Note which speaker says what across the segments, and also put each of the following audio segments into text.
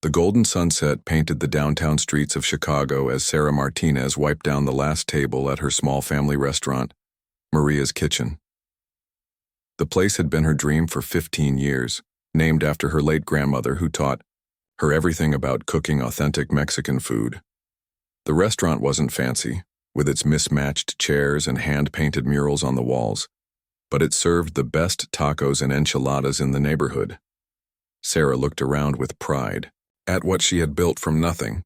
Speaker 1: The golden sunset painted the downtown streets of Chicago as Sarah Martinez wiped down the last table at her small family restaurant, Maria's Kitchen. The place had been her dream for 15 years, named after her late grandmother who taught her everything about cooking authentic Mexican food. The restaurant wasn't fancy, with its mismatched chairs and hand-painted murals on the walls, but it served the best tacos and enchiladas in the neighborhood. Sarah looked around with pride at what she had built from nothing.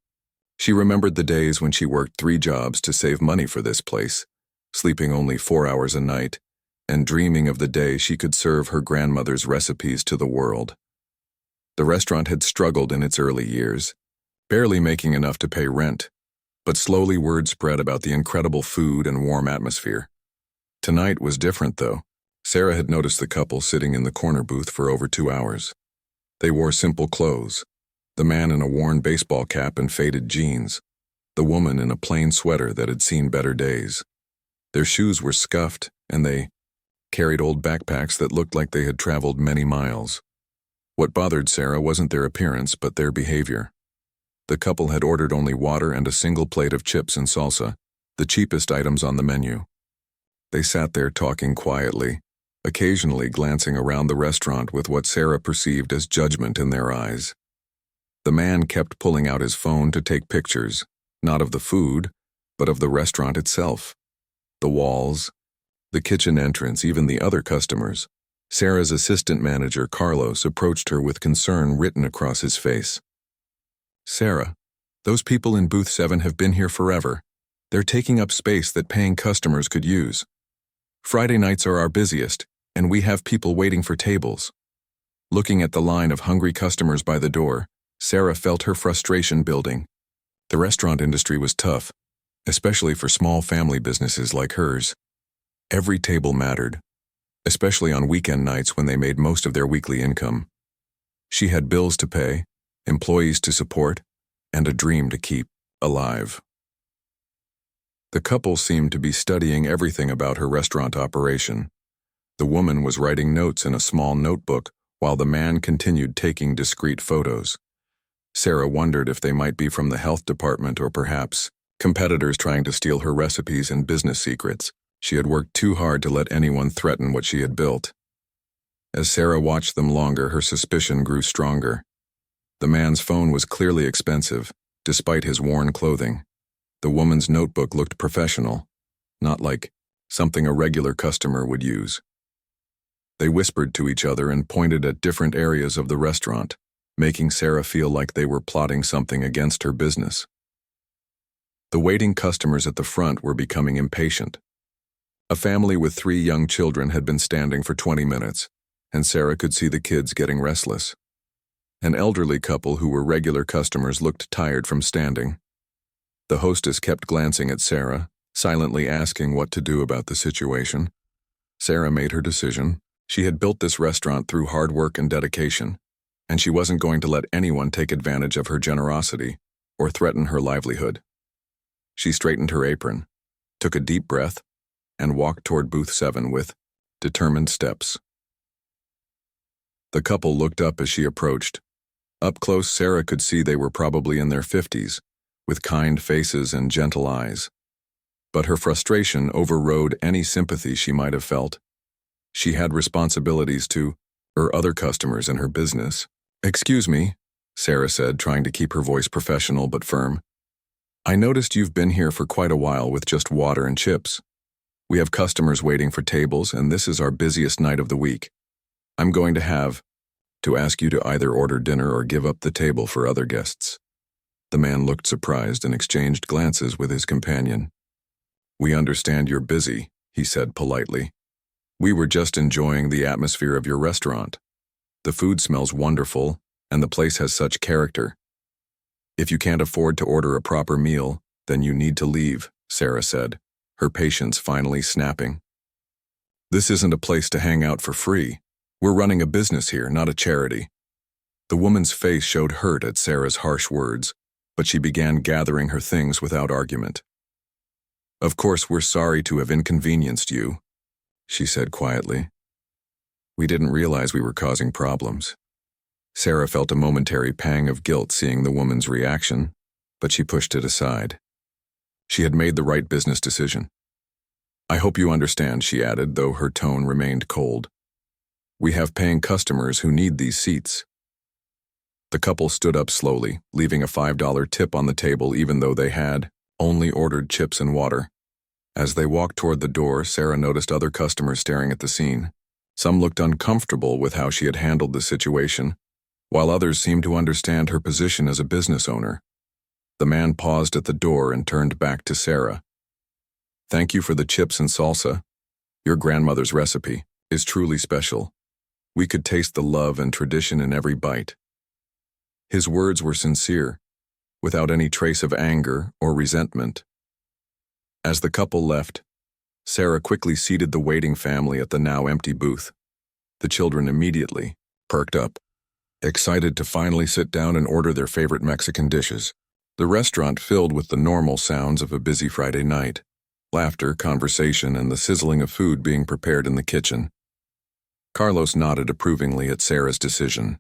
Speaker 1: She remembered the days when she worked 3 jobs to save money for this place, sleeping only 4 hours a night, and dreaming of the day she could serve her grandmother's recipes to the world. The restaurant had struggled in its early years, barely making enough to pay rent, but slowly word spread about the incredible food and warm atmosphere. Tonight was different, though. Sarah had noticed the couple sitting in the corner booth for over 2 hours. They wore simple clothes, the man in a worn baseball cap and faded jeans, the woman in a plain sweater that had seen better days. Their shoes were scuffed, and they carried old backpacks that looked like they had traveled many miles. What bothered Sarah wasn't their appearance, but their behavior. The couple had ordered only water and a single plate of chips and salsa, the cheapest items on the menu. They sat there talking quietly, occasionally glancing around the restaurant with what Sarah perceived as judgment in their eyes. The man kept pulling out his phone to take pictures, not of the food, but of the restaurant itself. The walls, the kitchen entrance, even the other customers. Sarah's assistant manager, Carlos, approached her with concern written across his face. "Sarah, those people in booth 7 have been here forever. They're taking up space that paying customers could use. Friday nights are our busiest, and we have people waiting for tables." Looking at the line of hungry customers by the door, Sarah felt her frustration building. The restaurant industry was tough, especially for small family businesses like hers. Every table mattered, especially on weekend nights when they made most of their weekly income. She had bills to pay, employees to support, and a dream to keep alive. The couple seemed to be studying everything about her restaurant operation. The woman was writing notes in a small notebook while the man continued taking discreet photos. Sarah wondered if they might be from the health department or perhaps competitors trying to steal her recipes and business secrets. She had worked too hard to let anyone threaten what she had built. As Sarah watched them longer, her suspicion grew stronger. The man's phone was clearly expensive, despite his worn clothing. The woman's notebook looked professional, not like something a regular customer would use. They whispered to each other and pointed at different areas of the restaurant, making Sarah feel like they were plotting something against her business. The waiting customers at the front were becoming impatient. A family with 3 young children had been standing for 20 minutes, and Sarah could see the kids getting restless. An elderly couple who were regular customers looked tired from standing. The hostess kept glancing at Sarah, silently asking what to do about the situation. Sarah made her decision. She had built this restaurant through hard work and dedication, and she wasn't going to let anyone take advantage of her generosity or threaten her livelihood. She straightened her apron, took a deep breath, and walked toward booth 7 with determined steps. The couple looked up as she approached. Up close, Sarah could see they were probably in their 50s, with kind faces and gentle eyes. But her frustration overrode any sympathy she might have felt. She had responsibilities to her other customers and her business. "Excuse me," Sarah said, trying to keep her voice professional but firm. "I noticed you've been here for quite a while with just water and chips. We have customers waiting for tables, and this is our busiest night of the week. I'm going to have to ask you to either order dinner or give up the table for other guests." The man looked surprised and exchanged glances with his companion. "We understand you're busy," he said politely. "We were just enjoying the atmosphere of your restaurant. The food smells wonderful, and the place has such character. If you can't afford to order a proper meal, then you need to leave," Sarah said, her patience finally snapping. "This isn't a place to hang out for free. We're running a business here, not a charity." The woman's face showed hurt at Sarah's harsh words, but she began gathering her things without argument. "Of course, we're sorry to have inconvenienced you," she said quietly. "We didn't realize we were causing problems." Sarah felt a momentary pang of guilt seeing the woman's reaction, but she pushed it aside. She had made the right business decision. "I hope you understand," she added, though her tone remained cold. "We have paying customers who need these seats." The couple stood up slowly, leaving a $5 tip on the table even though they had only ordered chips and water. As they walked toward the door, Sarah noticed other customers staring at the scene. Some looked uncomfortable with how she had handled the situation, while others seemed to understand her position as a business owner. The man paused at the door and turned back to Sarah. "Thank you for the chips and salsa. Your grandmother's recipe is truly special. We could taste the love and tradition in every bite." His words were sincere, without any trace of anger or resentment. As the couple left, Sarah quickly seated the waiting family at the now empty booth. The children immediately perked up, excited to finally sit down and order their favorite Mexican dishes. The restaurant filled with the normal sounds of a busy Friday night: laughter, conversation, and the sizzling of food being prepared in the kitchen. Carlos nodded approvingly at Sarah's decision.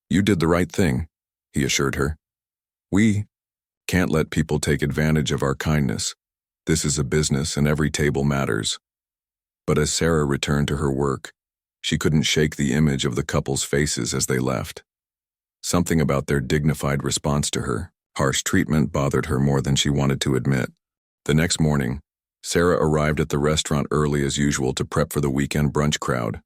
Speaker 1: "You did the right thing," he assured her. "We can't let people take advantage of our kindness. This is a business and every table matters." But as Sarah returned to her work, she couldn't shake the image of the couple's faces as they left. Something about their dignified response to her harsh treatment bothered her more than she wanted to admit. The next morning, Sarah arrived at the restaurant early as usual to prep for the weekend brunch crowd.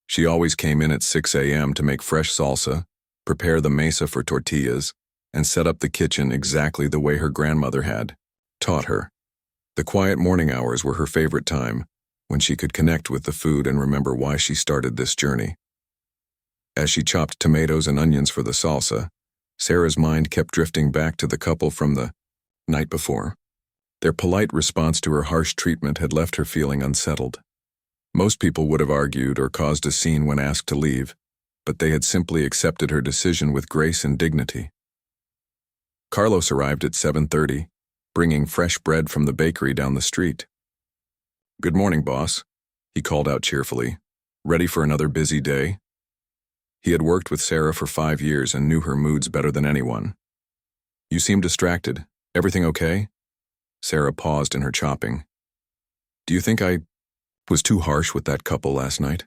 Speaker 1: She always came in at 6 a.m. to make fresh salsa, prepare the mesa for tortillas, and set up the kitchen exactly the way her grandmother had taught her. The quiet morning hours were her favorite time, when she could connect with the food and remember why she started this journey. As she chopped tomatoes and onions for the salsa, Sarah's mind kept drifting back to the couple from the night before. Their polite response to her harsh treatment had left her feeling unsettled. Most people would have argued or caused a scene when asked to leave, but they had simply accepted her decision with grace and dignity. Carlos arrived at 7:30, bringing fresh bread from the bakery down the street. "Good morning, boss," he called out cheerfully. "Ready for another busy day?" He had worked with Sarah for 5 years and knew her moods better than anyone. "You seem distracted. Everything okay?" Sarah paused in her chopping. "Do you think I was too harsh with that couple last night?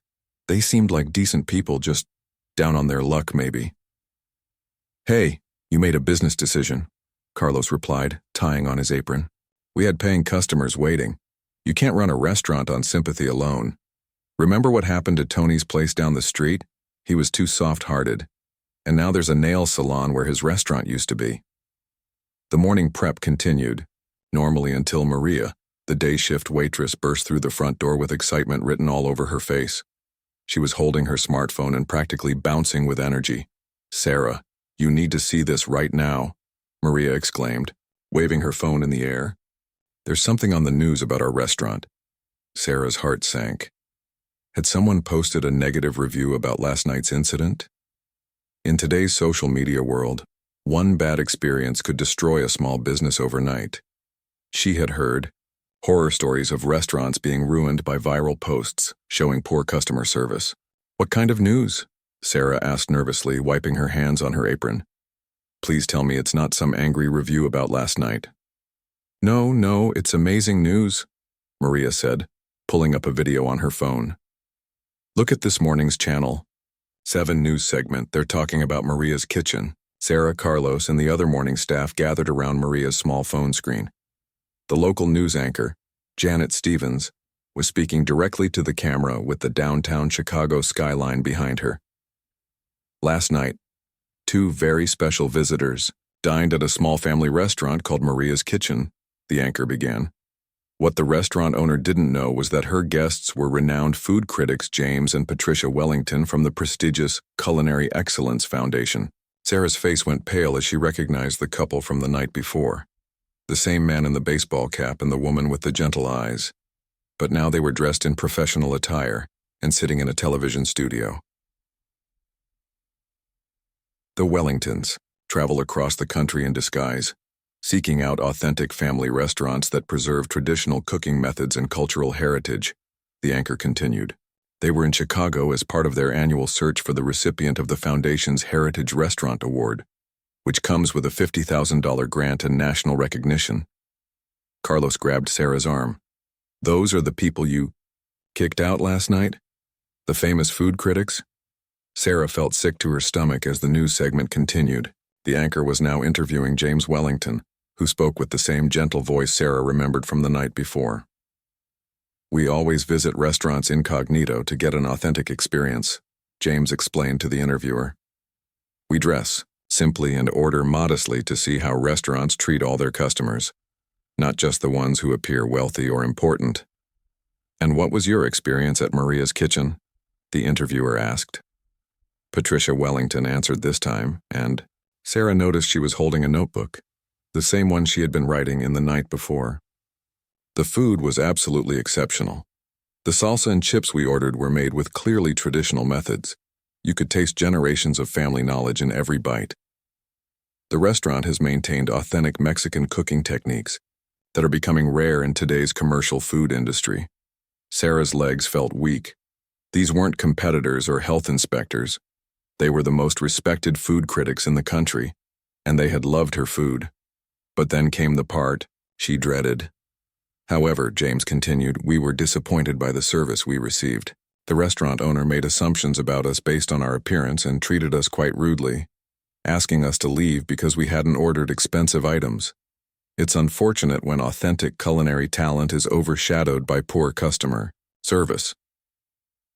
Speaker 1: They seemed like decent people, just down on their luck, maybe." "Hey, you made a business decision," Carlos replied, tying on his apron. "We had paying customers waiting. You can't run a restaurant on sympathy alone. Remember what happened to Tony's place down the street? He was too soft-hearted. And now there's a nail salon where his restaurant used to be." The morning prep continued, normally until Maria, the day shift waitress, burst through the front door with excitement written all over her face. She was holding her smartphone and practically bouncing with energy. "Sarah, you need to see this right now," Maria exclaimed, waving her phone in the air. "There's something on the news about our restaurant." Sarah's heart sank. Had someone posted a negative review about last night's incident? In today's social media world, one bad experience could destroy a small business overnight. She had heard horror stories of restaurants being ruined by viral posts showing poor customer service. "What kind of news?" Sarah asked nervously, wiping her hands on her apron. "Please tell me it's not some angry review about last night." No, it's amazing news," Maria said, pulling up a video on her phone. "Look at this morning's Channel 7 news segment. They're talking about Maria's kitchen." Sarah, Carlos, and the other morning staff gathered around Maria's small phone screen. The local news anchor, Janet Stevens, was speaking directly to the camera with the downtown Chicago skyline behind her. "Last night, 2 very special visitors dined at a small family restaurant called Maria's Kitchen," the anchor began. What the restaurant owner didn't know was that her guests were renowned food critics James and Patricia Wellington from the prestigious Culinary Excellence Foundation. Sarah's face went pale as she recognized the couple from the night before. The same man in the baseball cap and the woman with the gentle eyes. But now they were dressed in professional attire and sitting in a television studio. The Wellingtons travel across the country in disguise, seeking out authentic family restaurants that preserve traditional cooking methods and cultural heritage, the anchor continued. They were in Chicago as part of their annual search for the recipient of the Foundation's Heritage Restaurant Award, which comes with a $50,000 grant and national recognition. Carlos grabbed Sarah's arm. "Those are the people you kicked out last night? The famous food critics?" Sarah felt sick to her stomach as the news segment continued. The anchor was now interviewing James Wellington, who spoke with the same gentle voice Sarah remembered from the night before. "We always visit restaurants incognito to get an authentic experience," James explained to the interviewer. "We dress simply and order modestly to see how restaurants treat all their customers, not just the ones who appear wealthy or important." "And what was your experience at Maria's Kitchen?" the interviewer asked. Patricia Wellington answered this time, and Sarah noticed she was holding a notebook, the same one she had been writing in the night before. "The food was absolutely exceptional. The salsa and chips we ordered were made with clearly traditional methods. You could taste generations of family knowledge in every bite. The restaurant has maintained authentic Mexican cooking techniques that are becoming rare in today's commercial food industry." Sarah's legs felt weak. These weren't competitors or health inspectors. They were the most respected food critics in the country, and they had loved her food. But then came the part she dreaded. "However," James continued, "we were disappointed by the service we received. The restaurant owner made assumptions about us based on our appearance and treated us quite rudely, asking us to leave because we hadn't ordered expensive items. It's unfortunate when authentic culinary talent is overshadowed by poor customer service."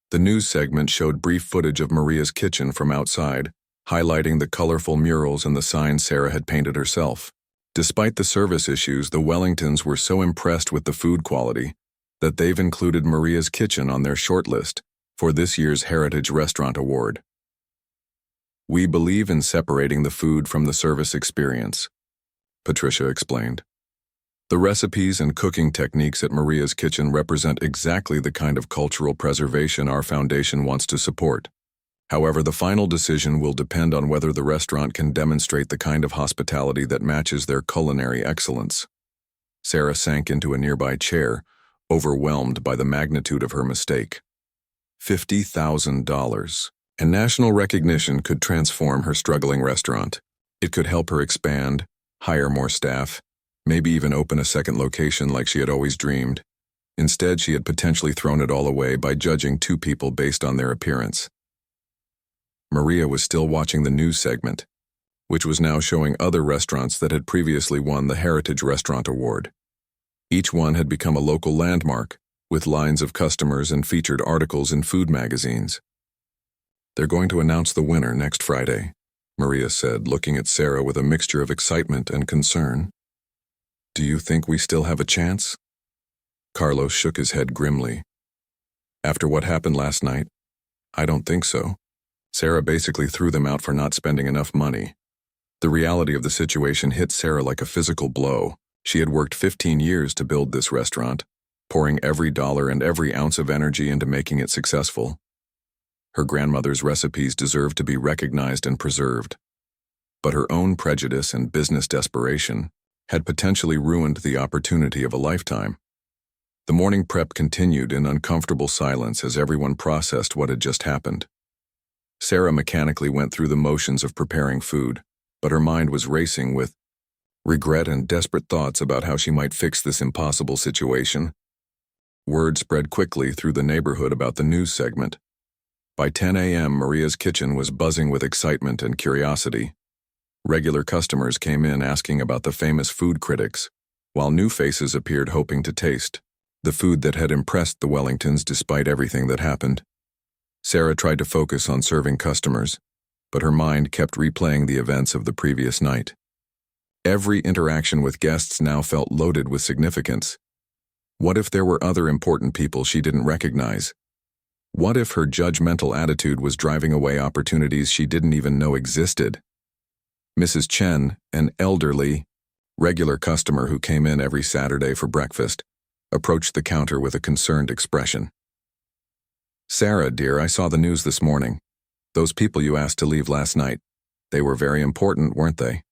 Speaker 1: The news segment showed brief footage of Maria's Kitchen from outside, highlighting the colorful murals and the signs Sarah had painted herself. Despite the service issues, the Wellingtons were so impressed with the food quality that they've included Maria's Kitchen on their shortlist for this year's Heritage Restaurant Award. "We believe in separating the food from the service experience," Patricia explained. "The recipes and cooking techniques at Maria's Kitchen represent exactly the kind of cultural preservation our foundation wants to support. However, the final decision will depend on whether the restaurant can demonstrate the kind of hospitality that matches their culinary excellence." Sarah sank into a nearby chair, overwhelmed by the magnitude of her mistake. $50,000. And national recognition could transform her struggling restaurant. It could help her expand, hire more staff, maybe even open a second location like she had always dreamed. Instead, she had potentially thrown it all away by judging two people based on their appearance. Maria was still watching the news segment, which was now showing other restaurants that had previously won the Heritage Restaurant Award. Each one had become a local landmark, with lines of customers and featured articles in food magazines. "They're going to announce the winner next Friday," Maria said, looking at Sarah with a mixture of excitement and concern. "Do you think we still have a chance?" Carlos shook his head grimly. "After what happened last night, I don't think so. Sarah basically threw them out for not spending enough money." The reality of the situation hit Sarah like a physical blow. She had worked 15 years to build this restaurant, pouring every dollar and every ounce of energy into making it successful. Her grandmother's recipes deserved to be recognized and preserved. But her own prejudice and business desperation had potentially ruined the opportunity of a lifetime. The morning prep continued in uncomfortable silence as everyone processed what had just happened. Sarah mechanically went through the motions of preparing food, but her mind was racing with regret and desperate thoughts about how she might fix this impossible situation. Word spread quickly through the neighborhood about the news segment. By 10 a.m., Maria's Kitchen was buzzing with excitement and curiosity. Regular customers came in asking about the famous food critics, while new faces appeared hoping to taste the food that had impressed the Wellingtons despite everything that happened. Sarah tried to focus on serving customers, but her mind kept replaying the events of the previous night. Every interaction with guests now felt loaded with significance. What if there were other important people she didn't recognize? What if her judgmental attitude was driving away opportunities she didn't even know existed? Mrs. Chen, an elderly, regular customer who came in every Saturday for breakfast, approached the counter with a concerned expression. "Sarah, dear, I saw the news this morning. Those people you asked to leave last night, they were very important, weren't they?"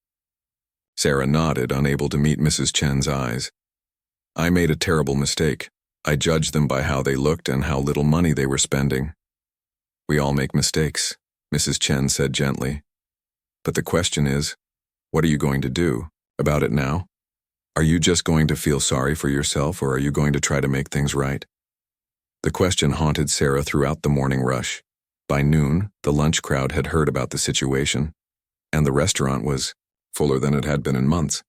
Speaker 1: Sarah nodded, unable to meet Mrs. Chen's eyes. "I made a terrible mistake. I judged them by how they looked and how little money they were spending. We all make mistakes, Mrs. Chen said gently. But the question is, what are you going to do about it now? Are you just going to feel sorry for yourself, or are you going to try to make things right? The question haunted Sarah throughout the morning rush. By noon, the lunch crowd had heard about the situation, and the restaurant was fuller than it had been in months.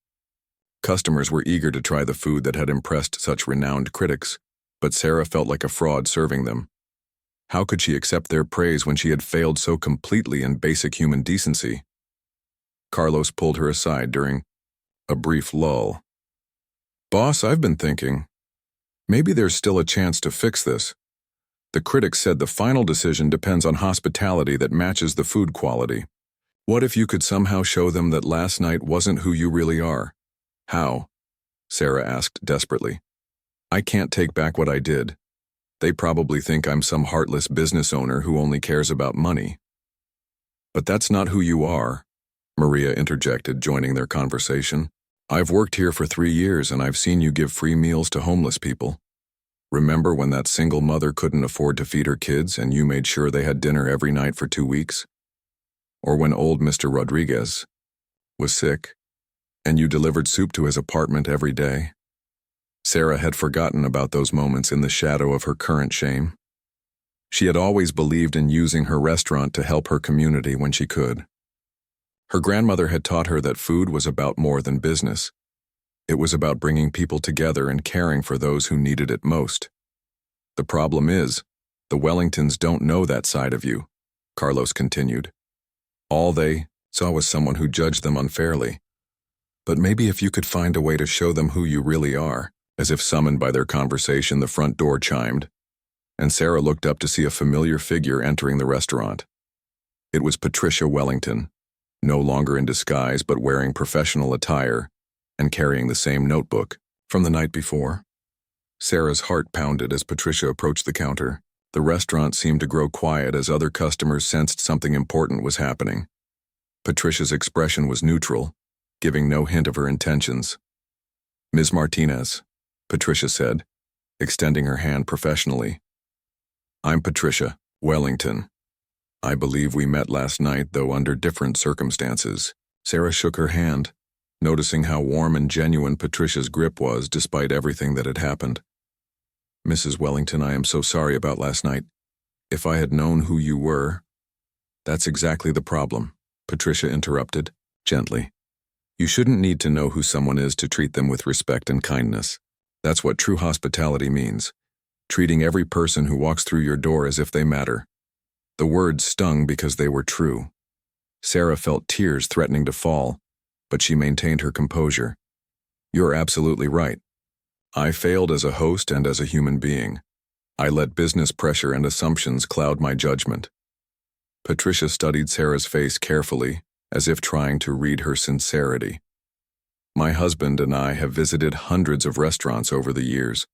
Speaker 1: Customers were eager to try the food that had impressed such renowned critics, but Sarah felt like a fraud serving them. How could she accept their praise when she had failed so completely in basic human decency? Carlos pulled her aside during a brief lull. "Boss, I've been thinking. Maybe there's still a chance to fix this. The critics said the final decision depends on hospitality that matches the food quality. What if you could somehow show them that last night wasn't who you really are?" "How?" Sarah asked desperately. "I can't take back what I did. They probably think I'm some heartless business owner who only cares about money." "But that's not who you are," Maria interjected, joining their conversation. "I've worked here for 3 years and I've seen you give free meals to homeless people. Remember when that single mother couldn't afford to feed her kids and you made sure they had dinner every night for 2 weeks? Or when old Mr. Rodriguez was sick and you delivered soup to his apartment every day?" Sarah had forgotten about those moments in the shadow of her current shame. She had always believed in using her restaurant to help her community when she could. Her grandmother had taught her that food was about more than business. It was about bringing people together and caring for those who needed it most. "The problem is, the Wellingtons don't know that side of you," Carlos continued. "All they saw was someone who judged them unfairly. But maybe if you could find a way to show them who you really are." As if summoned by their conversation, the front door chimed, and Sarah looked up to see a familiar figure entering the restaurant. It was Patricia Wellington, no longer in disguise but wearing professional attire and carrying the same notebook from the night before. Sarah's heart pounded as Patricia approached the counter. The restaurant seemed to grow quiet as other customers sensed something important was happening. Patricia's expression was neutral, giving no hint of her intentions. "Ms. Martinez," Patricia said, extending her hand professionally. "I'm Patricia Wellington. I believe we met last night, though under different circumstances." Sarah shook her hand, noticing how warm and genuine Patricia's grip was despite everything that had happened. "Mrs. Wellington, I am so sorry about last night. If I had known who you were—" "That's exactly the problem," Patricia interrupted, gently. "You shouldn't need to know who someone is to treat them with respect and kindness. That's what true hospitality means, treating every person who walks through your door as if they matter." The words stung because they were true. Sarah felt tears threatening to fall, but she maintained her composure. "You're absolutely right. I failed as a host and as a human being. I let business pressure and assumptions cloud my judgment." Patricia studied Sarah's face carefully, as if trying to read her sincerity. "My husband and I have visited hundreds of restaurants over the years.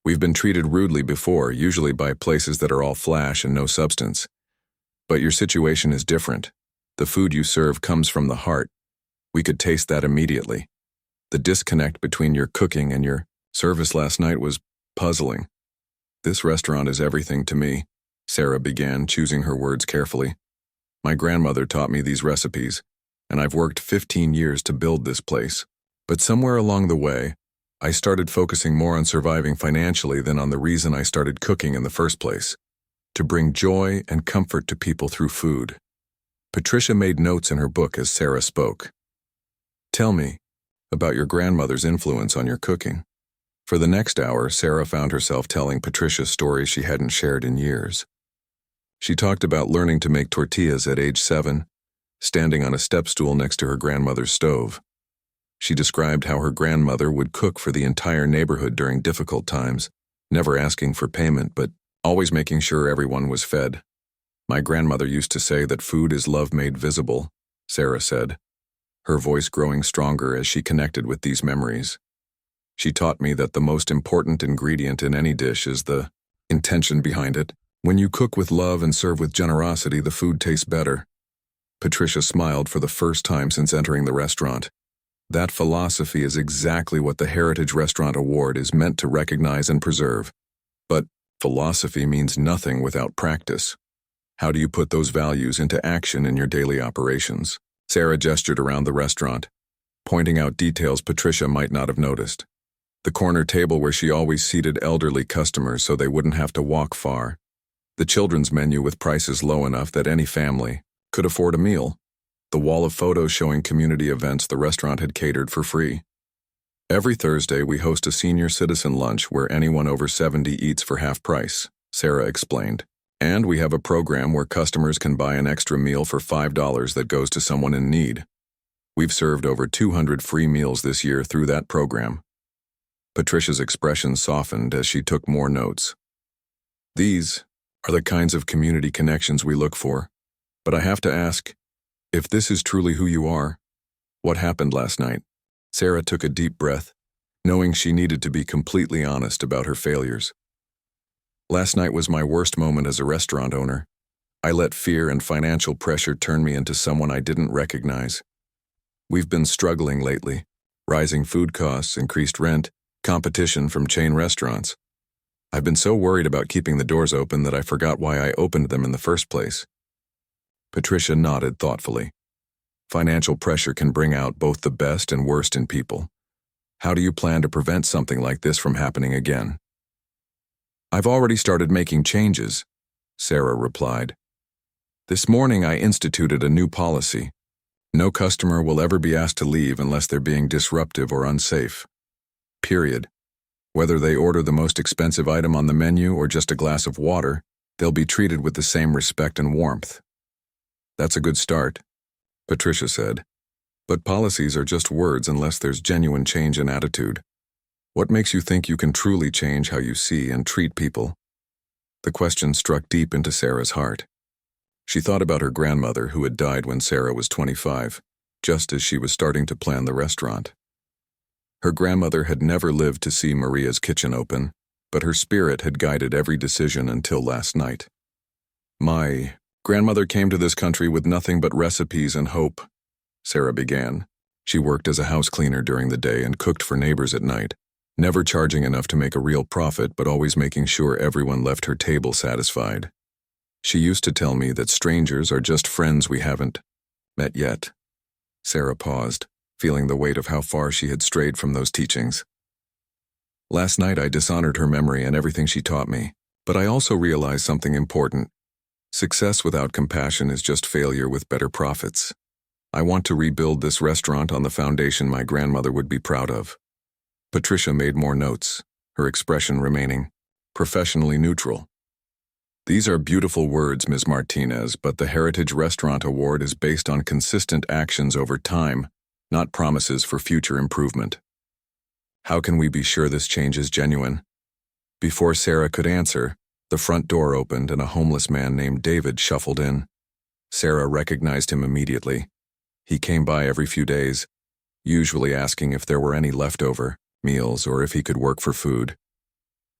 Speaker 1: We've been treated rudely before, usually by places that are all flash and no substance. But your situation is different. The food you serve comes from the heart. We could taste that immediately. The disconnect between your cooking and your service last night was puzzling. This restaurant is everything to me," Sarah began, choosing her words carefully. "My grandmother taught me these recipes, and I've worked 15 years to build this place. But somewhere along the way, I started focusing more on surviving financially than on the reason I started cooking in the first place, to bring joy and comfort to people through food." Patricia made notes in her book as Sarah spoke. "Tell me about your grandmother's influence on your cooking." For the next hour, Sarah found herself telling Patricia stories she hadn't shared in years. She talked about learning to make tortillas at age 7, standing on a step stool next to her grandmother's stove. She described how her grandmother would cook for the entire neighborhood during difficult times, never asking for payment but always making sure everyone was fed. "My grandmother used to say that food is love made visible," Sarah said, her voice growing stronger as she connected with these memories. "She taught me that the most important ingredient in any dish is the intention behind it. When you cook with love and serve with generosity, the food tastes better." Patricia smiled for the first time since entering the restaurant. That philosophy is exactly what the Heritage Restaurant Award is meant to recognize and preserve. But philosophy means nothing without practice. How do you put those values into action in your daily operations? Sarah gestured around the restaurant, pointing out details Patricia might not have noticed. The corner table where she always seated elderly customers so they wouldn't have to walk far. The children's menu with prices low enough that any family could afford a meal. The wall of photos showing community events the restaurant had catered for free. Every Thursday, we host a senior citizen lunch where anyone over 70 eats for half price, Sarah explained. And we have a program where customers can buy an extra meal for $5 that goes to someone in need. We've served over 200 free meals this year through that program. Patricia's expression softened as she took more notes. These are the kinds of community connections we look for. But I have to ask, if this is truly who you are, what happened last night? Sarah took a deep breath, knowing she needed to be completely honest about her failures. Last night was my worst moment as a restaurant owner. I let fear and financial pressure turn me into someone I didn't recognize. We've been struggling lately. Rising food costs, increased rent, competition from chain restaurants. I've been so worried about keeping the doors open that I forgot why I opened them in the first place. Patricia nodded thoughtfully. Financial pressure can bring out both the best and worst in people. How do you plan to prevent something like this from happening again? I've already started making changes, Sarah replied. This morning I instituted a new policy. No customer will ever be asked to leave unless they're being disruptive or unsafe. Period. Whether they order the most expensive item on the menu or just a glass of water, they'll be treated with the same respect and warmth. That's a good start, Patricia said. But policies are just words unless there's genuine change in attitude. What makes you think you can truly change how you see and treat people? The question struck deep into Sarah's heart. She thought about her grandmother who had died when Sarah was 25, just as she was starting to plan the restaurant. Her grandmother had never lived to see Maria's kitchen open, but her spirit had guided every decision until last night. My grandmother came to this country with nothing but recipes and hope, Sarah began. She worked as a house cleaner during the day and cooked for neighbors at night, never charging enough to make a real profit but always making sure everyone left her table satisfied. She used to tell me that strangers are just friends we haven't met yet. Sarah paused, feeling the weight of how far she had strayed from those teachings. Last night I dishonored her memory and everything she taught me, but I also realized something important. Success without compassion is just failure with better profits. I want to rebuild this restaurant on the foundation my grandmother would be proud of. Patricia made more notes, her expression remaining professionally neutral. These are beautiful words, Ms. Martinez, but the Heritage Restaurant Award is based on consistent actions over time, not promises for future improvement. How can we be sure this change is genuine? Before Sarah could answer, the front door opened and a homeless man named David shuffled in. Sarah recognized him immediately. He came by every few days, usually asking if there were any leftover meals or if he could work for food.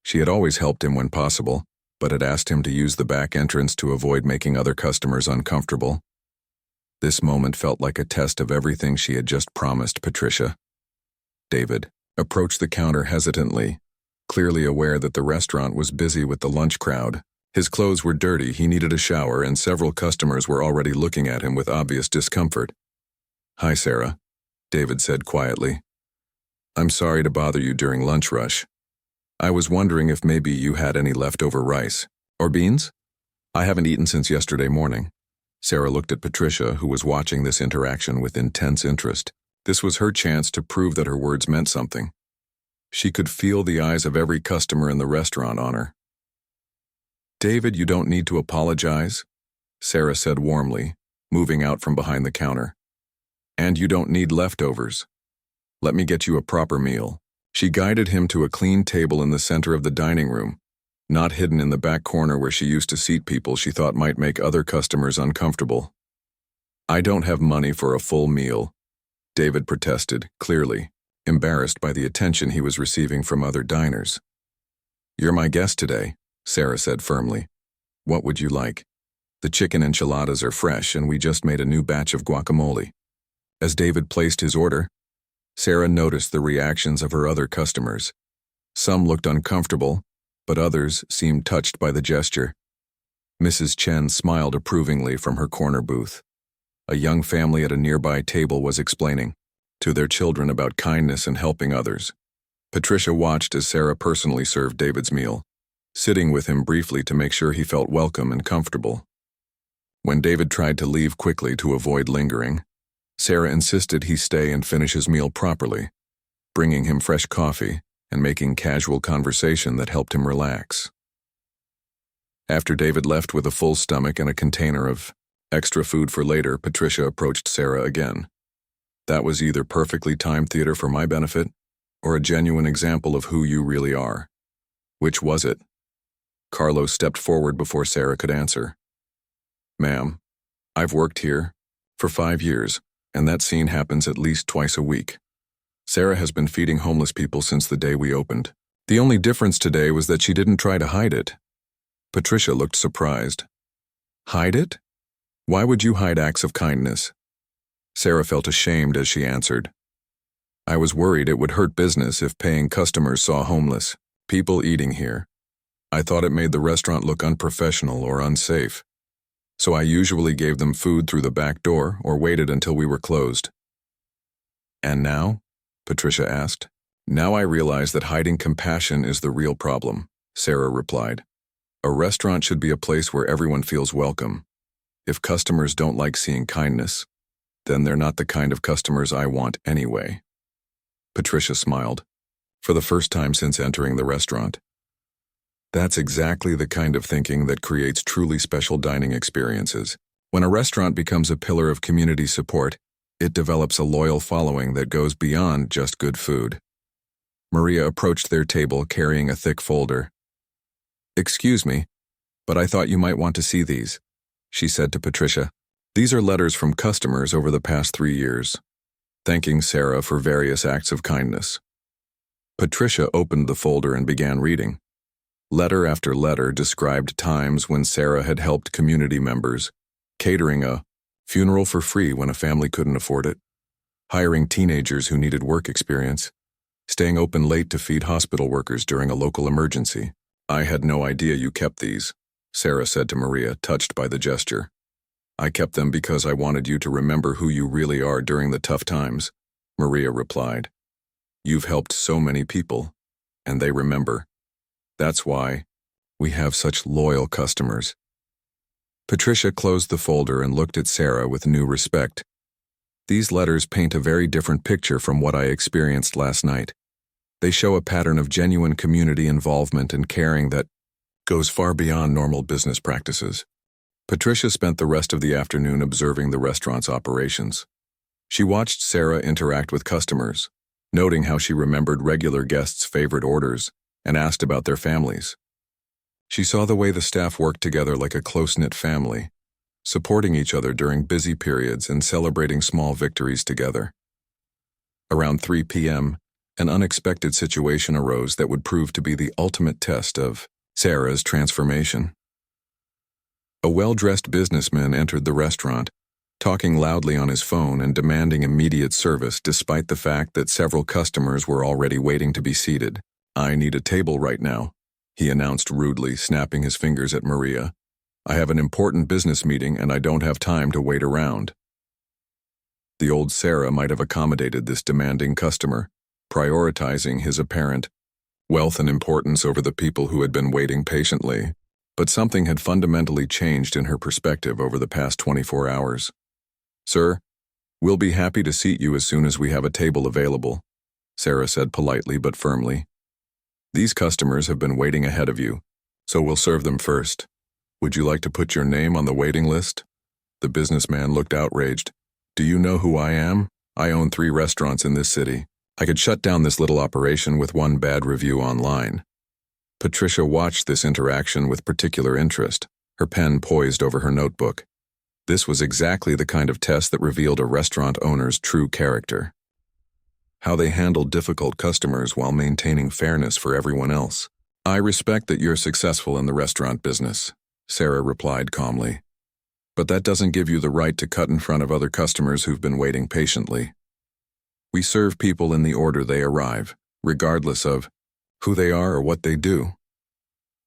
Speaker 1: She had always helped him when possible, but had asked him to use the back entrance to avoid making other customers uncomfortable. This moment felt like a test of everything she had just promised Patricia. David approached the counter hesitantly, clearly aware that the restaurant was busy with the lunch crowd. His clothes were dirty, he needed a shower, and several customers were already looking at him with obvious discomfort. "Hi, Sarah," David said quietly. "I'm sorry to bother you during lunch rush. I was wondering if maybe you had any leftover rice or beans? I haven't eaten since yesterday morning." Sarah looked at Patricia, who was watching this interaction with intense interest. This was her chance to prove that her words meant something. She could feel the eyes of every customer in the restaurant on her. "David, you don't need to apologize," Sarah said warmly, moving out from behind the counter. "And you don't need leftovers. Let me get you a proper meal." She guided him to a clean table in the center of the dining room, not hidden in the back corner where she used to seat people she thought might make other customers uncomfortable. "I don't have money for a full meal," David protested, clearly embarrassed by the attention he was receiving from other diners. "You're my guest today," Sarah said firmly. "What would you like? The chicken enchiladas are fresh and we just made a new batch of guacamole." As David placed his order, Sarah noticed the reactions of her other customers. Some looked uncomfortable, but others seemed touched by the gesture. Mrs. Chen smiled approvingly from her corner booth. A young family at a nearby table was explaining to their children about kindness and helping others. Patricia watched as Sarah personally served David's meal, sitting with him briefly to make sure he felt welcome and comfortable. When David tried to leave quickly to avoid lingering, Sarah insisted he stay and finish his meal properly, bringing him fresh coffee and making casual conversation that helped him relax. After David left with a full stomach and a container of extra food for later, Patricia approached Sarah again. That was either perfectly timed theater for my benefit or a genuine example of who you really are. Which was it? Carlos stepped forward before Sarah could answer. Ma'am, I've worked here for 5 years, and that scene happens at least twice a week. Sarah has been feeding homeless people since the day we opened. The only difference today was that she didn't try to hide it. Patricia looked surprised. Hide it? Why would you hide acts of kindness? Sarah felt ashamed as she answered. I was worried it would hurt business if paying customers saw homeless people eating here. I thought it made the restaurant look unprofessional or unsafe. So I usually gave them food through the back door or waited until we were closed. And now? Patricia asked. Now I realize that hiding compassion is the real problem, Sarah replied. A restaurant should be a place where everyone feels welcome. If customers don't like seeing kindness, then they're not the kind of customers I want anyway. Patricia smiled, for the first time since entering the restaurant. That's exactly the kind of thinking that creates truly special dining experiences. When a restaurant becomes a pillar of community support, it develops a loyal following that goes beyond just good food. Maria approached their table carrying a thick folder. Excuse me, but I thought you might want to see these, she said to Patricia. These are letters from customers over the past 3 years, thanking Sarah for various acts of kindness. Patricia opened the folder and began reading. Letter after letter described times when Sarah had helped community members, catering a funeral for free when a family couldn't afford it, hiring teenagers who needed work experience, staying open late to feed hospital workers during a local emergency. I had no idea you kept these, Sarah said to Maria, touched by the gesture. I kept them because I wanted you to remember who you really are during the tough times, Maria replied. You've helped so many people, and they remember. That's why we have such loyal customers. Patricia closed the folder and looked at Sarah with new respect. These letters paint a very different picture from what I experienced last night. They show a pattern of genuine community involvement and caring that goes far beyond normal business practices. Patricia spent the rest of the afternoon observing the restaurant's operations. She watched Sarah interact with customers, noting how she remembered regular guests' favorite orders and asked about their families. She saw the way the staff worked together like a close-knit family, supporting each other during busy periods and celebrating small victories together. Around 3 p.m., an unexpected situation arose that would prove to be the ultimate test of Sarah's transformation. A well-dressed businessman entered the restaurant, talking loudly on his phone and demanding immediate service despite the fact that several customers were already waiting to be seated. I need a table right now, he announced rudely, snapping his fingers at Maria. I have an important business meeting and I don't have time to wait around. The old Sarah might have accommodated this demanding customer, prioritizing his apparent wealth and importance over the people who had been waiting patiently. But something had fundamentally changed in her perspective over the past 24 hours. Sir, we'll be happy to seat you as soon as we have a table available, Sarah said politely but firmly. These customers have been waiting ahead of you, so we'll serve them first. Would you like to put your name on the waiting list? The businessman looked outraged. Do you know who I am? I own 3 restaurants in this city. I could shut down this little operation with one bad review online. Patricia watched this interaction with particular interest, her pen poised over her notebook. This was exactly the kind of test that revealed a restaurant owner's true character. How they handled difficult customers while maintaining fairness for everyone else. I respect that you're successful in the restaurant business, Sarah replied calmly. But that doesn't give you the right to cut in front of other customers who've been waiting patiently. We serve people in the order they arrive, regardless of who they are or what they do."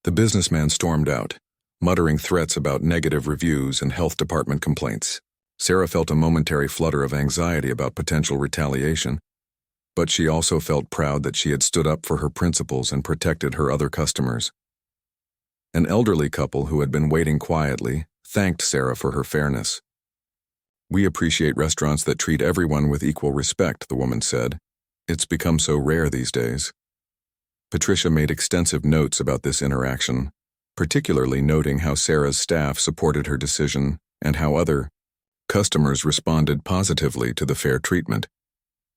Speaker 1: The businessman stormed out, muttering threats about negative reviews and health department complaints. Sarah felt a momentary flutter of anxiety about potential retaliation, but she also felt proud that she had stood up for her principles and protected her other customers. An elderly couple who had been waiting quietly thanked Sarah for her fairness. "We appreciate restaurants that treat everyone with equal respect," the woman said. "It's become so rare these days." Patricia made extensive notes about this interaction, particularly noting how Sarah's staff supported her decision and how other customers responded positively to the fair treatment.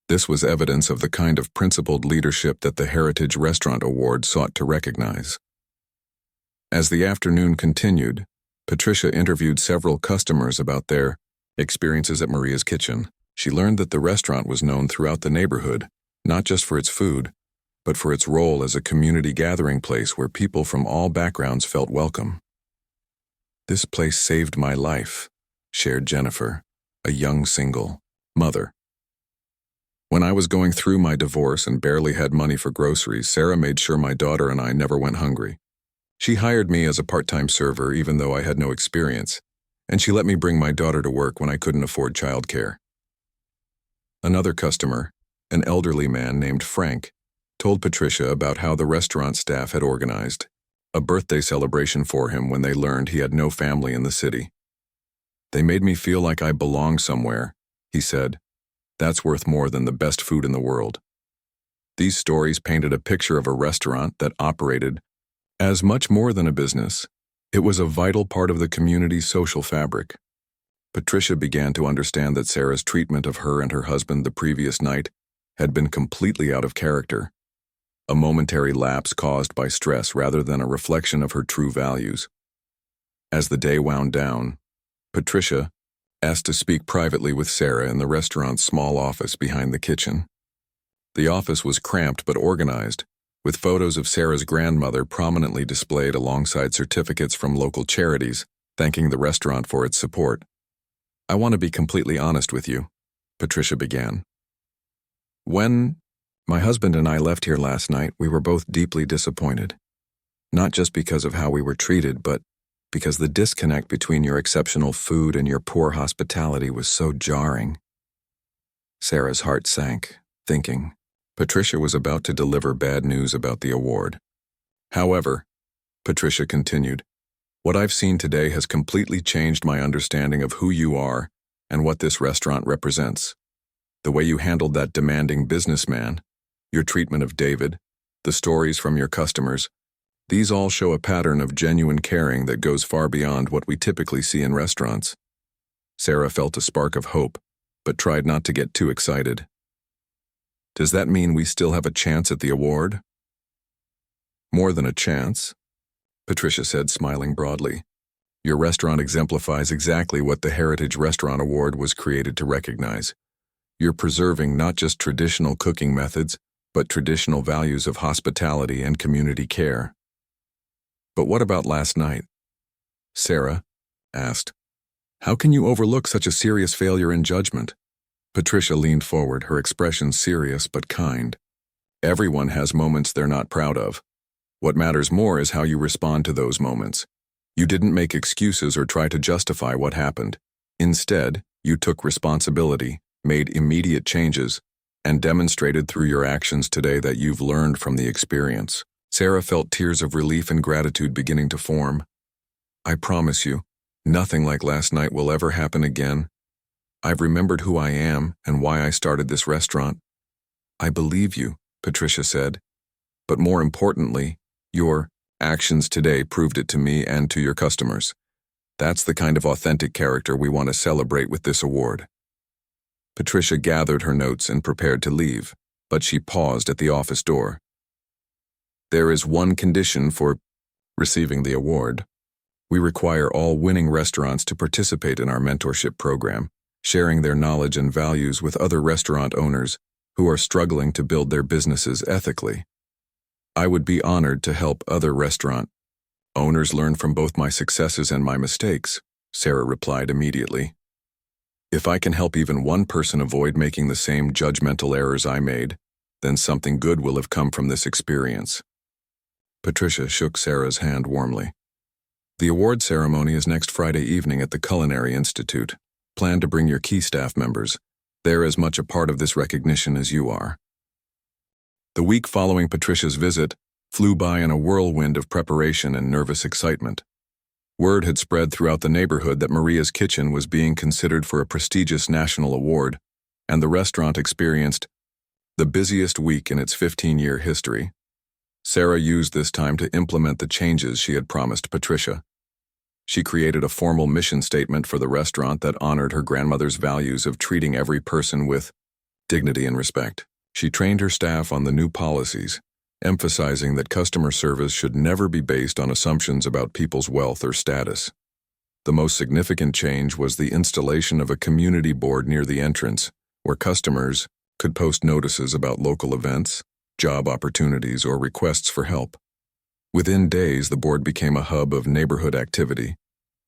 Speaker 1: This was evidence of the kind of principled leadership that the Heritage Restaurant Award sought to recognize. As the afternoon continued, Patricia interviewed several customers about their experiences at Maria's Kitchen. She learned that the restaurant was known throughout the neighborhood, not just for its food, but for its role as a community gathering place where people from all backgrounds felt welcome. "This place saved my life," shared Jennifer, a young single mother. "When I was going through my divorce and barely had money for groceries, Sarah made sure my daughter and I never went hungry. She hired me as a part-time server even though I had no experience, and she let me bring my daughter to work when I couldn't afford childcare." Another customer, an elderly man named Frank, told Patricia about how the restaurant staff had organized a birthday celebration for him when they learned he had no family in the city. "They made me feel like I belonged somewhere," he said. "That's worth more than the best food in the world." These stories painted a picture of a restaurant that operated as much more than a business. It was a vital part of the community's social fabric. Patricia began to understand that Sarah's treatment of her and her husband the previous night had been completely out of character, a momentary lapse caused by stress rather than a reflection of her true values. As the day wound down, Patricia asked to speak privately with Sarah in the restaurant's small office behind the kitchen. The office was cramped but organized, with photos of Sarah's grandmother prominently displayed alongside certificates from local charities thanking the restaurant for its support. "I want to be completely honest with you," Patricia began. "When my husband and I left here last night, we were both deeply disappointed. Not just because of how we were treated, but because the disconnect between your exceptional food and your poor hospitality was so jarring." Sarah's heart sank, thinking Patricia was about to deliver bad news about the award. "However," Patricia continued, "what I've seen today has completely changed my understanding of who you are and what this restaurant represents. The way you handled that demanding businessman, your treatment of David, the stories from your customers, these all show a pattern of genuine caring that goes far beyond what we typically see in restaurants." Sarah felt a spark of hope, but tried not to get too excited. "Does that mean we still have a chance at the award?" "More than a chance," Patricia said, smiling broadly. "Your restaurant exemplifies exactly what the Heritage Restaurant Award was created to recognize. You're preserving not just traditional cooking methods, but traditional values of hospitality and community care." "But what about last night?" Sarah asked. "How can you overlook such a serious failure in judgment?" Patricia leaned forward, her expression serious but kind. "Everyone has moments they're not proud of. What matters more is how you respond to those moments. You didn't make excuses or try to justify what happened. Instead, you took responsibility, made immediate changes, and demonstrated through your actions today that you've learned from the experience." Sarah felt tears of relief and gratitude beginning to form. "I promise you, nothing like last night will ever happen again. I've remembered who I am and why I started this restaurant." "I believe you," Patricia said. "But more importantly, your actions today proved it to me and to your customers. That's the kind of authentic character we want to celebrate with this award." Patricia gathered her notes and prepared to leave, but she paused at the office door. "There is one condition for receiving the award. We require all winning restaurants to participate in our mentorship program, sharing their knowledge and values with other restaurant owners who are struggling to build their businesses ethically. I would be honored to help other restaurant owners learn from both my successes and my mistakes," Sarah replied immediately. If I can help even one person avoid making the same judgmental errors I made, then something good will have come from this experience. Patricia shook Sarah's hand warmly. The award ceremony is next Friday evening at the Culinary Institute. Plan to bring your key staff members. They're as much a part of this recognition as you are. The week following Patricia's visit flew by in a whirlwind of preparation and nervous excitement. Word had spread throughout the neighborhood that Maria's Kitchen was being considered for a prestigious national award, and the restaurant experienced the busiest week in its 15-year history. Sarah used this time to implement the changes she had promised Patricia. She created a formal mission statement for the restaurant that honored her grandmother's values of treating every person with dignity and respect. She trained her staff on the new policies, emphasizing that customer service should never be based on assumptions about people's wealth or status. The most significant change was the installation of a community board near the entrance, where customers could post notices about local events, job opportunities, or requests for help. Within days, the board became a hub of neighborhood activity,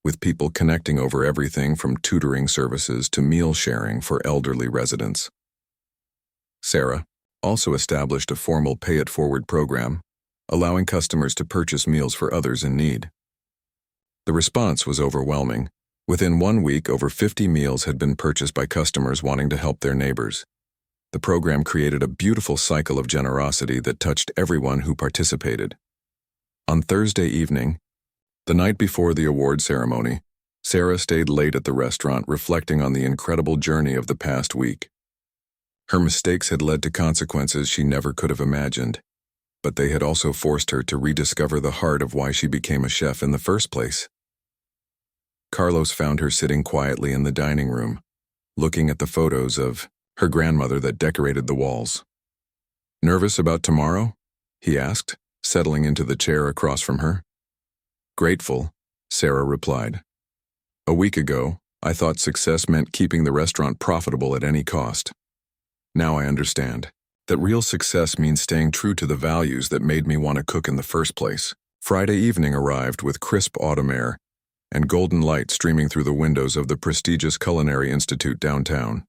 Speaker 1: with people connecting over everything from tutoring services to meal sharing for elderly residents. Sarah also established a formal pay-it-forward program, allowing customers to purchase meals for others in need. The response was overwhelming. Within 1 week, over 50 meals had been purchased by customers wanting to help their neighbors. The program created a beautiful cycle of generosity that touched everyone who participated. On Thursday evening, the night before the award ceremony, Sarah stayed late at the restaurant reflecting on the incredible journey of the past week. Her mistakes had led to consequences she never could have imagined, but they had also forced her to rediscover the heart of why she became a chef in the first place. Carlos found her sitting quietly in the dining room, looking at the photos of her grandmother that decorated the walls. "Nervous about tomorrow?" he asked, settling into the chair across from her. "Grateful," Sarah replied. "A week ago, I thought success meant keeping the restaurant profitable at any cost. Now I understand that real success means staying true to the values that made me want to cook in the first place." Friday evening arrived with crisp autumn air and golden light streaming through the windows of the prestigious Culinary Institute downtown.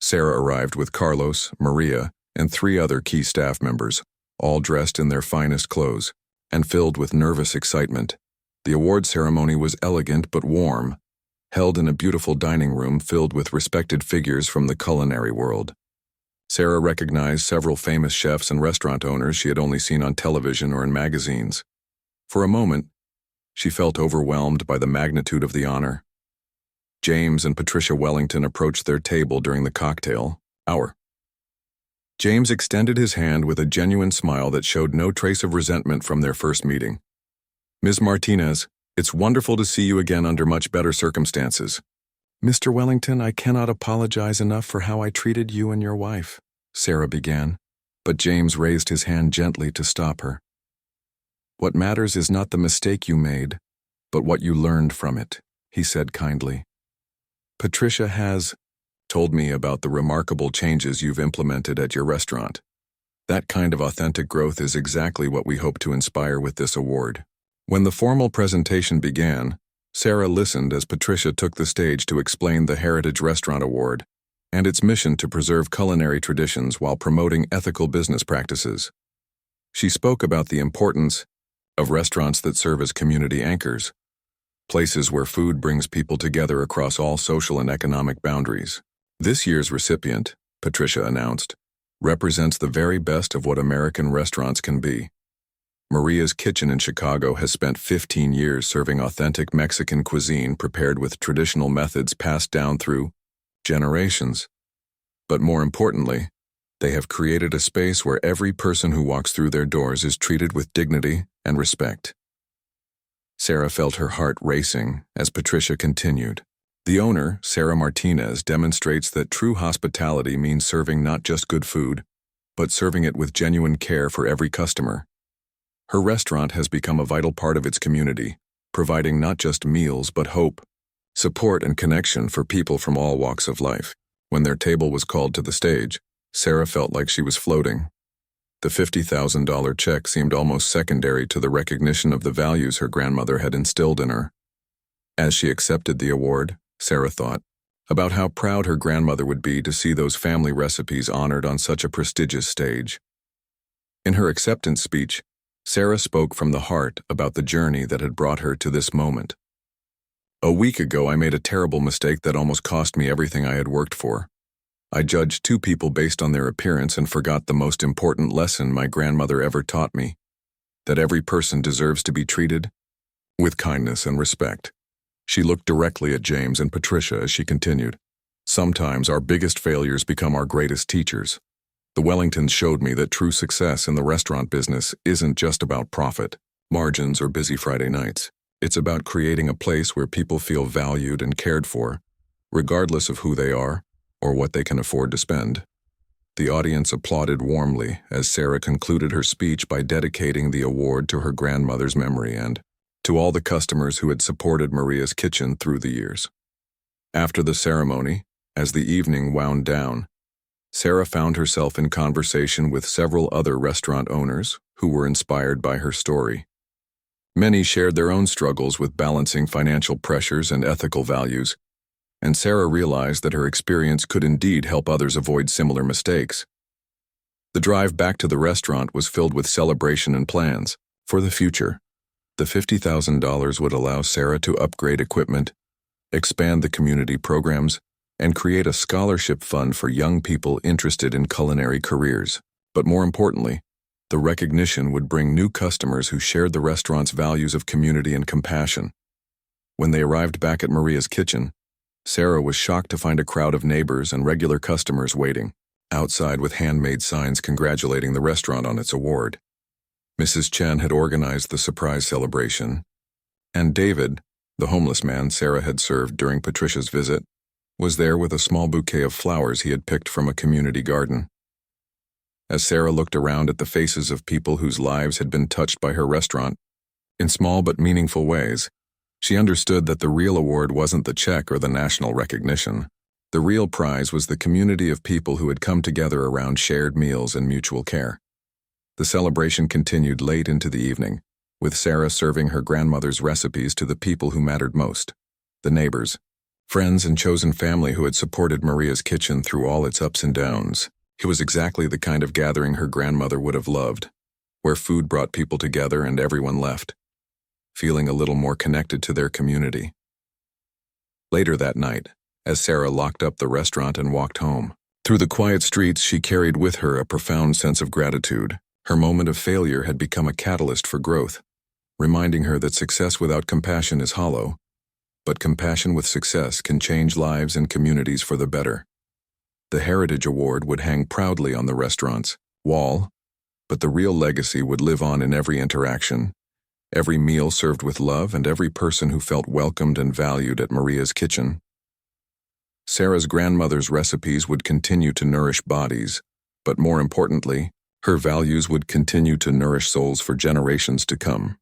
Speaker 1: Sarah arrived with Carlos, Maria, and 3 other key staff members, all dressed in their finest clothes, and filled with nervous excitement. The award ceremony was elegant but warm, held in a beautiful dining room filled with respected figures from the culinary world. Sarah recognized several famous chefs and restaurant owners she had only seen on television or in magazines. For a moment, she felt overwhelmed by the magnitude of the honor. James and Patricia Wellington approached their table during the cocktail hour. James extended his hand with a genuine smile that showed no trace of resentment from their first meeting. "Ms. Martinez, it's wonderful to see you again under much better circumstances." "Mr. Wellington, I cannot apologize enough for how I treated you and your wife," Sarah began, but James raised his hand gently to stop her. "What matters is not the mistake you made, but what you learned from it," he said kindly. "Patricia has told me about the remarkable changes you've implemented at your restaurant. That kind of authentic growth is exactly what we hope to inspire with this award." When the formal presentation began, Sarah listened as Patricia took the stage to explain the Heritage Restaurant Award and its mission to preserve culinary traditions while promoting ethical business practices. She spoke about the importance of restaurants that serve as community anchors, places where food brings people together across all social and economic boundaries. This year's recipient, Patricia announced, represents the very best of what American restaurants can be. Maria's Kitchen in Chicago has spent 15 years serving authentic Mexican cuisine prepared with traditional methods passed down through generations. But more importantly, they have created a space where every person who walks through their doors is treated with dignity and respect. Sarah felt her heart racing as Patricia continued. The owner, Sarah Martinez, demonstrates that true hospitality means serving not just good food, but serving it with genuine care for every customer. Her restaurant has become a vital part of its community, providing not just meals but hope, support, and connection for people from all walks of life. When their table was called to the stage, Sarah felt like she was floating. The $50,000 check seemed almost secondary to the recognition of the values her grandmother had instilled in her. As she accepted the award, Sarah thought, about how proud her grandmother would be to see those family recipes honored on such a prestigious stage. In her acceptance speech, Sarah spoke from the heart about the journey that had brought her to this moment. "A week ago, I made a terrible mistake that almost cost me everything I had worked for. I judged two people based on their appearance and forgot the most important lesson my grandmother ever taught me, that every person deserves to be treated with kindness and respect." She looked directly at James and Patricia as she continued. "Sometimes our biggest failures become our greatest teachers. The Wellingtons showed me that true success in the restaurant business isn't just about profit, margins, or busy Friday nights. It's about creating a place where people feel valued and cared for, regardless of who they are or what they can afford to spend." The audience applauded warmly as Sarah concluded her speech by dedicating the award to her grandmother's memory and to all the customers who had supported Maria's Kitchen through the years. After the ceremony, as the evening wound down, Sarah found herself in conversation with several other restaurant owners who were inspired by her story. Many shared their own struggles with balancing financial pressures and ethical values, and Sarah realized that her experience could indeed help others avoid similar mistakes. The drive back to the restaurant was filled with celebration and plans for the future. The $50,000 would allow Sarah to upgrade equipment, expand the community programs, and create a scholarship fund for young people interested in culinary careers. But more importantly, the recognition would bring new customers who shared the restaurant's values of community and compassion. When they arrived back at Maria's Kitchen, Sarah was shocked to find a crowd of neighbors and regular customers waiting outside with handmade signs congratulating the restaurant on its award. Mrs. Chen had organized the surprise celebration, and David, the homeless man Sarah had served during Patricia's visit, was there with a small bouquet of flowers he had picked from a community garden. As Sarah looked around at the faces of people whose lives had been touched by her restaurant, in small but meaningful ways, she understood that the real award wasn't the check or the national recognition. The real prize was the community of people who had come together around shared meals and mutual care. The celebration continued late into the evening, with Sarah serving her grandmother's recipes to the people who mattered most, the neighbors, friends, and chosen family who had supported Maria's Kitchen through all its ups and downs. It was exactly the kind of gathering her grandmother would have loved, where food brought people together and everyone left, feeling a little more connected to their community. Later that night, as Sarah locked up the restaurant and walked home, through the quiet streets she carried with her a profound sense of gratitude. Her moment of failure had become a catalyst for growth, reminding her that success without compassion is hollow, but compassion with success can change lives and communities for the better. The Heritage Award would hang proudly on the restaurant's wall, but the real legacy would live on in every interaction, every meal served with love, and every person who felt welcomed and valued at Maria's Kitchen. Sarah's grandmother's recipes would continue to nourish bodies, but more importantly, her values would continue to nourish souls for generations to come.